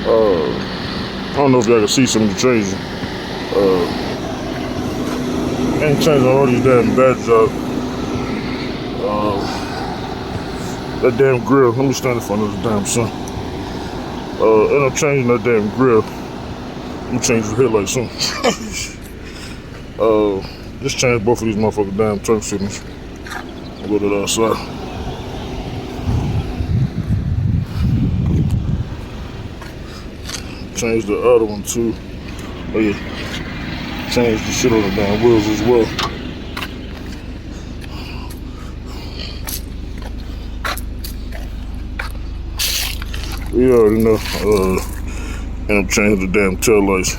I don't know if y'all can see some of the changes. Ain't changing all these damn badges out. That damn grill. Let me stand in front of the damn sun. End up changing that damn grill. I'm gonna change the headlight soon. Just change both of these motherfucking damn turn signals. I'll go to the outside. Change the other one too. Oh yeah. Change the shit on the damn wheels as well. You already know. End up changing the damn tail lights.